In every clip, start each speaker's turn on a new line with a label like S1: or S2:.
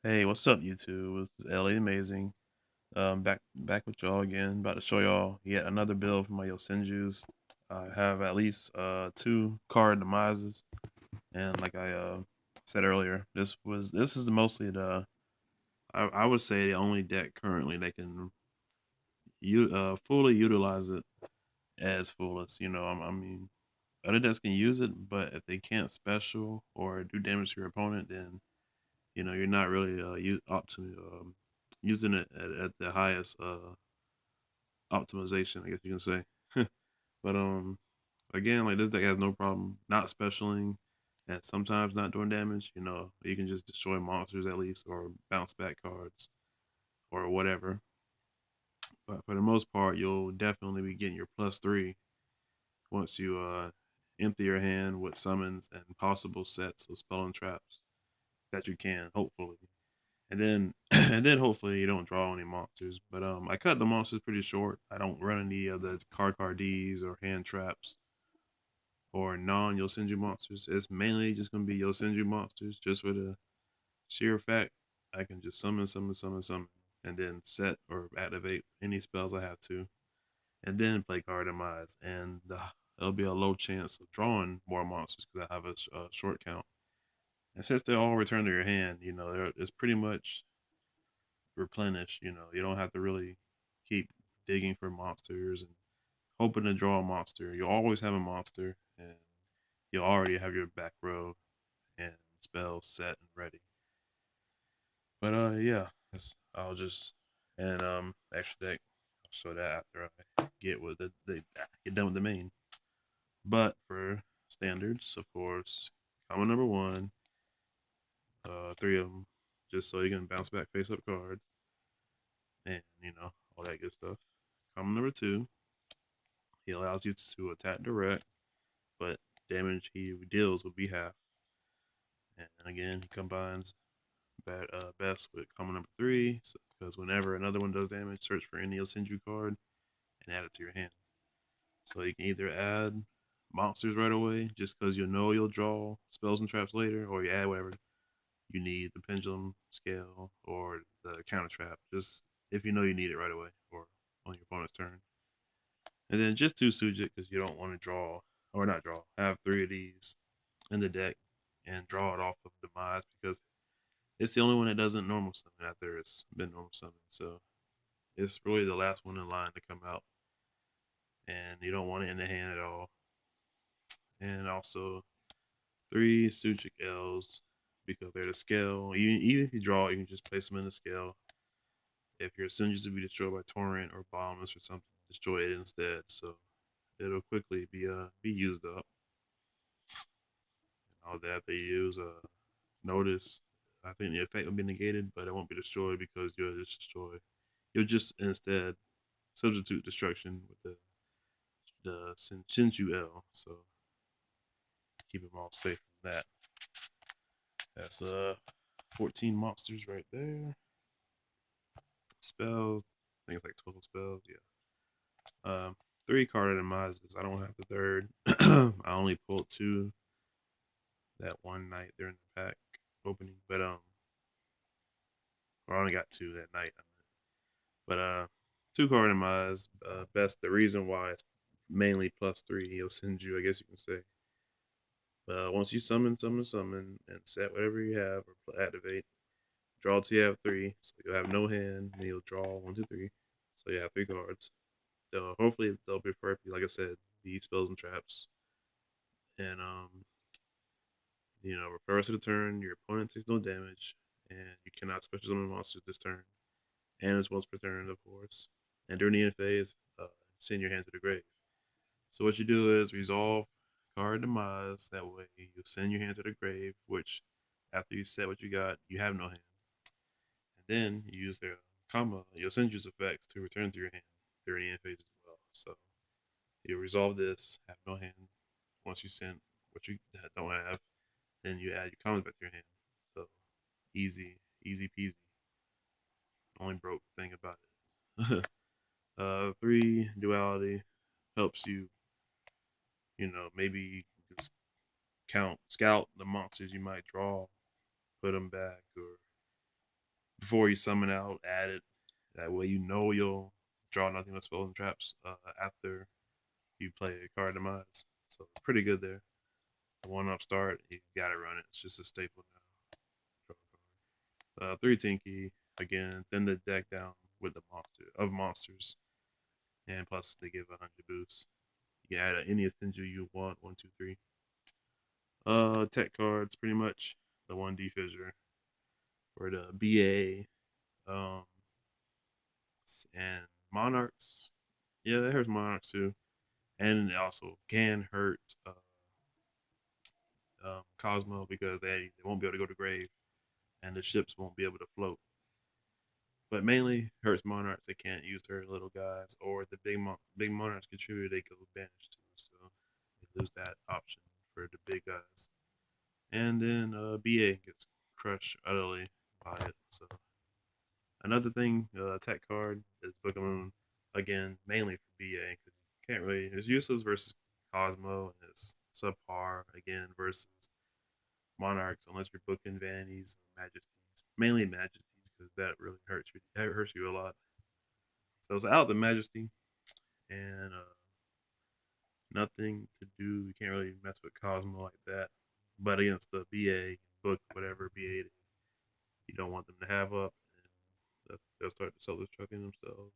S1: Hey, what's up, YouTube? This is Ellie Amazing. Back with y'all again. About to show y'all yet another build for my Yosenjus. I have at least two card demises, and like I said earlier, this is mostly the I would say the only deck currently that can fully utilize it as fullest. I mean, other decks can use it, but if they can't special or do damage to your opponent, then you're not really using it at the highest optimization, I guess you can say. But again, like this deck has no problem not specialing and sometimes not doing damage. You can just destroy monsters at least or bounce back cards or whatever. But for the most part, you'll definitely be getting your +3 once you empty your hand with summons and possible sets of spell and traps that you can, hopefully. And then hopefully you don't draw any monsters. But I cut the monsters pretty short. I don't run any of the card Ds or hand traps or non Yosenju monsters. It's mainly just gonna be Yosenju monsters, just for the sheer fact I can just summon, and then set or activate any spells I have to, and then play card demise. And there'll be a low chance of drawing more monsters because I have a short count. And since they all return to your hand, it's pretty much replenish. You don't have to really keep digging for monsters and hoping to draw a monster. You always have a monster, and you already have your back row and spells set and ready. But yeah, I'll just and actually I'll show that after I get with the get done with the main. But for standards, of course, common number one, three of them, just so you can bounce back face up cards and all that good stuff. Common number two, he allows you to attack direct, but damage he deals will be half. And again, he combines best with common number three, because whenever another one does damage, search for any Yosenju card and add it to your hand. So you can either add monsters right away, just because you know you'll draw spells and traps later, or you add whatever you need, the pendulum scale or the counter trap, just if you know you need it right away or on your opponent's turn. And then just two Sujit because you don't want to draw or not draw. Have three of these in the deck and draw it off of demise because it's the only one that doesn't normal summon after it's been normal summoned. So it's really the last one in line to come out, and you don't want it in the hand at all. And also three Suchic L's because they're the scale. Even if you draw, you can just place them in the scale. If your Sinjus to be destroyed by torrent or bombs or something, destroy it instead. So it'll quickly be used up. All that they use notice. I think the effect will be negated, but it won't be destroyed because you'll just destroy. You'll just instead substitute destruction with the Shinju L. So keep them all safe from that. That's 14 monsters right there. Spells. I think it's like 12 spells. Yeah. Three card demises. I don't have the third. I only pulled two that one night during the pack opening, but or I only got two that night. But two card demise. Best. The reason why it's mainly +3. He'll send you. I guess you can say. Once you summon, and set whatever you have or activate, draw till you have three. So you'll have no hand, and you'll draw one, two, three. So you have three cards. Hopefully they'll be for like I said, the spells and traps. And for the rest of the turn, your opponent takes no damage, and you cannot special summon monsters this turn. And it's once per turn, of course. And during the end phase, send your hand to the grave. So what you do is resolve card demise. That way you send your hand to the grave, which after you set what you got, you have no hand. And then you use their comma, your Yosenju's effects to return to your hand during the end phase as well. So you resolve this, have no hand. Once you send what you don't have, then you add your commas back to your hand. So easy peasy. Only broke thing about it. Three duality helps you, maybe just scout the monsters you might draw, put them back, or before you summon out, add it. That way you know you'll draw nothing but spells and traps after you play a card demise. So pretty good there. One up start, you gotta run it. It's just a staple now. Three Tinky again. Thin the deck down with the monsters, and plus they give 100 boost. You can add any Yosenju you want. One, two, three. Tech cards pretty much. The one D fissure for the BA. And monarchs. Yeah, that hurts monarchs too, and it also can hurt Cosmo because they won't be able to go to grave, and the ships won't be able to float. But mainly hurts monarchs. They can't use their little guys, or the big monarchs contribute. They go banished too, so they lose that option for the big guys. And then BA gets crushed utterly by it. So another thing, tech card is Book of Moon. Again, mainly for BA because you can't really. It's useless versus Cosmo, and it's subpar again versus Monarchs unless you're booking Vanities or Majesties. Mainly Majesties because that really hurts you. That hurts you a lot. So it's out the Majesty and nothing to do. You can't really mess with Cosmo like that. But against the BA, book whatever BA you don't want them to have up, and they'll start self-destructing themselves.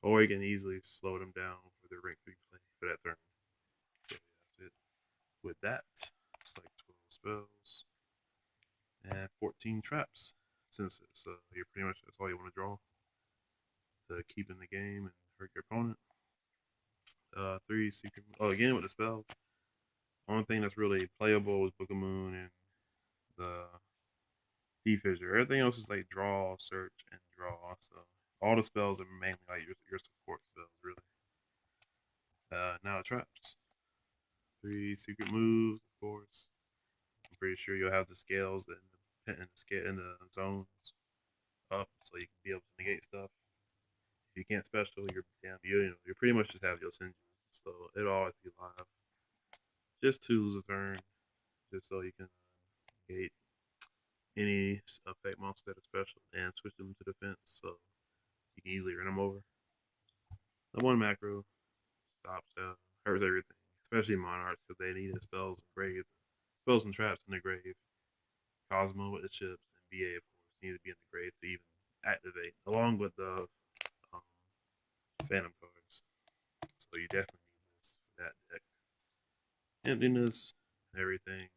S1: Or you can easily slow them down for their rank 3 play for that turn. So yeah, that's it. With that, it's like 12 spells and 14 traps. Since it's you're pretty much that's all you want to draw to keep in the game and hurt your opponent. Three secret. Oh, again with the spells. Only thing that's really playable is Book of Moon and the Defissure. Everything else is like draw, search, and draw. So all the spells are mainly like your support spells, really. Now the traps. Three secret moves, of course. I'm pretty sure you'll have the scales in the zones up, so you can be able to negate stuff. If you can't special, you're damn you pretty much just have your Yosenju. So it'll always be live. Just to lose a turn, just so you can negate any effect monster that are special and switch them to defense, so you can easily run them over. The one macro stops hurts everything, especially monarchs because they need spells and graves, spells and traps in the grave. Cosmo with the chips and BA of course need to be in the grave to even activate, along with the um, Phantom cards. So you definitely need this for that deck. Emptiness, everything.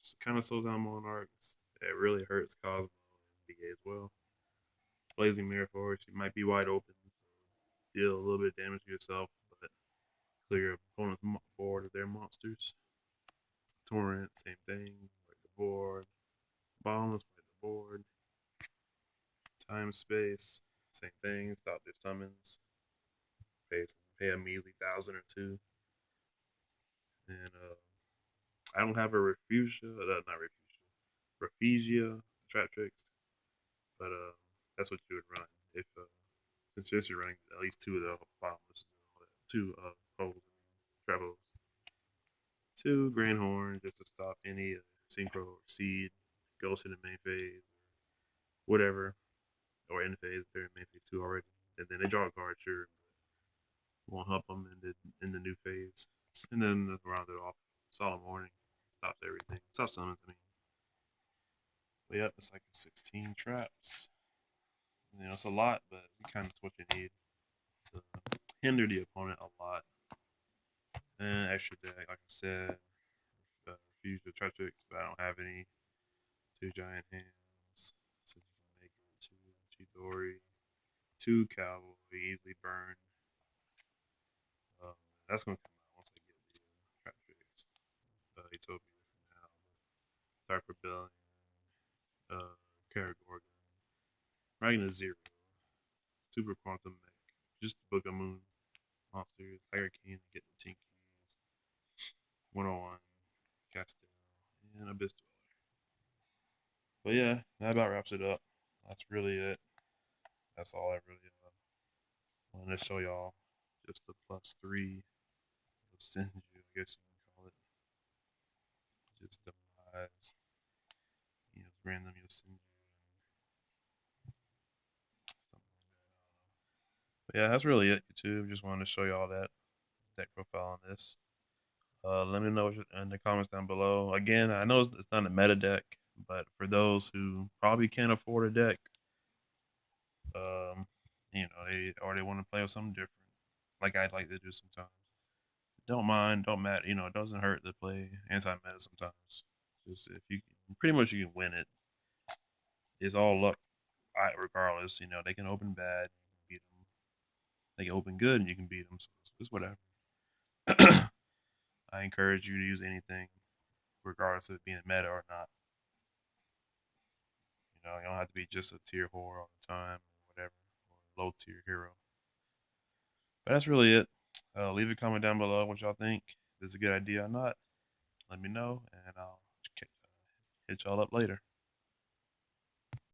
S1: Just kind of slows down Monarchs. It really hurts Cosmo and BA as well. Blazing Mirror Force, you might be wide open, so deal a little bit of damage to yourself, but clear your opponent's board of their monsters. Torrent, same thing. Wipe the board. Boundless, wipe the board. Time Space, same thing. Stop their summons. Pay a measly 1,000 or two. And I don't have a not Refugia trap tricks, but that's what you would run if since you're running at least two of the bottomless, two poles, travels, two Grand Horn just to stop any synchro or seed, ghost in the main phase, or whatever, or in phase. They're in main phase two already, and then they draw a card, sure, but won't help them in the new phase. And then round it off, Solemn Warning stops everything, stops summons. I mean, but yep, it's like 16 traps. It's a lot, but kind of what you need to hinder the opponent a lot. And extra deck, like I said, refuse the tricks, but I don't have any. Two giant hands, so you can make it two Chidori, two cavalry, easily burn. Um, that's gonna come out once I get the trap tricks. Utopia for now, but Dark Rebellion, Karagorgon, Ragnar Zero, Super Quantum Mech, just Book of Moon monsters, Tiger King to get the Tinkies, 101, Castel, and Abyss Dweller. But yeah, that about wraps it up. That's really it. That's all I really wanted to show y'all. Just the +3 of Senju, I guess you can call it. Just demise. random Yosenju, something like that. But yeah, that's really it. YouTube. Just wanted to show you all that deck profile on this. Let me know in the comments down below. Again, I know it's not a meta deck, but for those who probably can't afford a deck, um, they want to play with something different, like I'd like to do sometimes. Don't mind, don't matter. It doesn't hurt to play anti-meta sometimes. Just if you pretty much you can win it. It's all luck, regardless. They can open bad, you can beat them. They can open good, and you can beat them. So it's whatever. I encourage you to use anything, regardless of it being meta or not. You don't have to be just a tier four all the time or whatever, or low tier hero. But that's really it. Leave a comment down below what y'all think. If it's a good idea or not. Let me know, and I'll hit y'all up later.